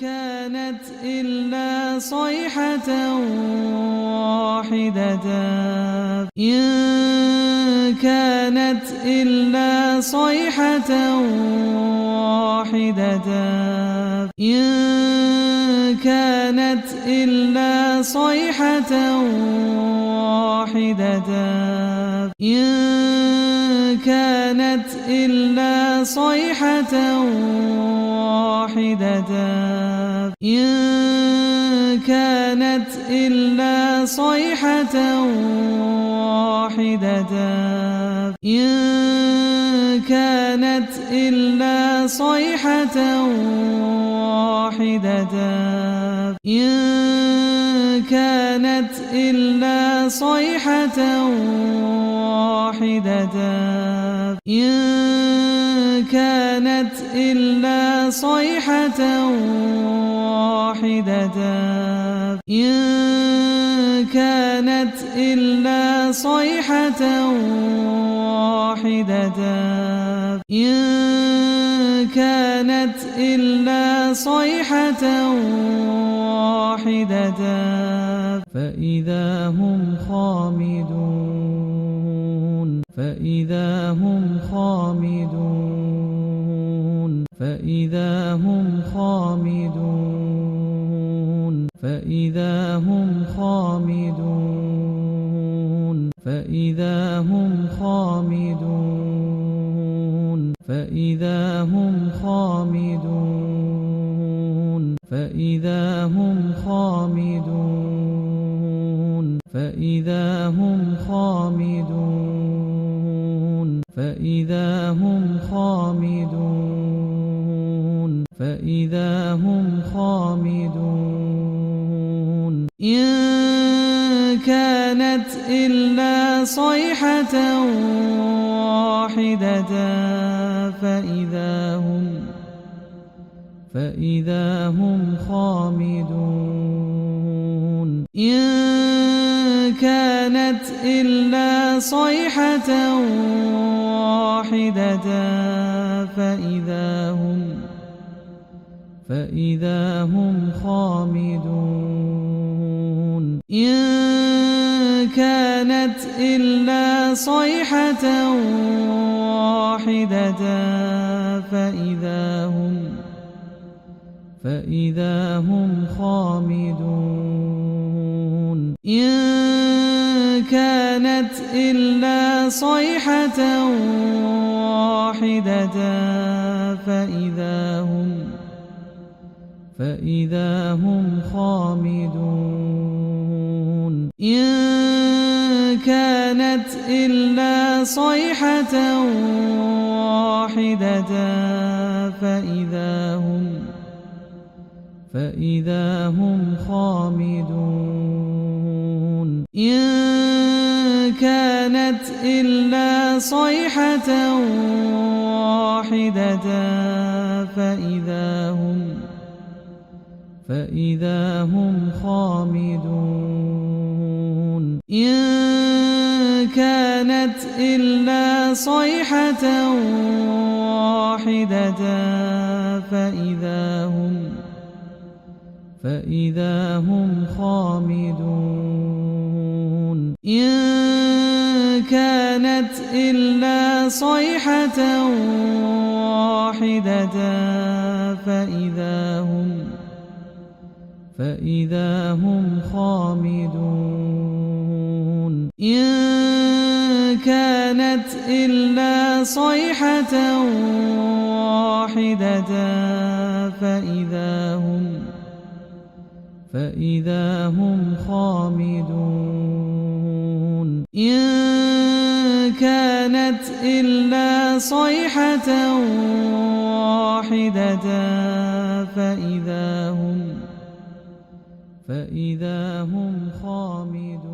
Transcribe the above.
كانت إلا صيحة واحدة إن كانت إلا صيحة واحدة إن كانت إلا صيحة واحدة إن كانت إلا صيحة واحدة إن كانت إلا صيحة واحدة إن كانت إلا صيحة واحدة إن كانت إلا صيحة واحدة إن كانت إلا صيحة واحدة إن كانت إلا صيحة واحدة إن كانت إلا صيحة واحدة فإذا هم خامدون فإذا هم خامدون فإذا هم خامدون فإذا هم خامدون فإذا هم خامدون فإذا هم خامدون فإذا هم خامدون فإذا هم خامدون فإذا هم خامدون فإذا هم خامدون إن كانت إلا صيحة واحدة فإذا هم خامدون إن كانت إلا صيحة واحدة فإذا هم خامدون إن كانت إلا صيحة واحدة فإذا هم خامدون إن كانت إلا صيحة واحدة فإذا هم خامدون إن كانت إلا صيحة واحدة فإذا هم خامدون إن كانت إلا صيحة واحدة فإذا هم خامدون إن كانت إلا صيحة واحدة فإذا هم خامدون إن كانت إلا صيحة واحدة فإذا هم خامدون إن كانت إلا صيحة واحدة فإذا هم خامدون إن كانت إلا صيحة واحدة فإذا هم خامدون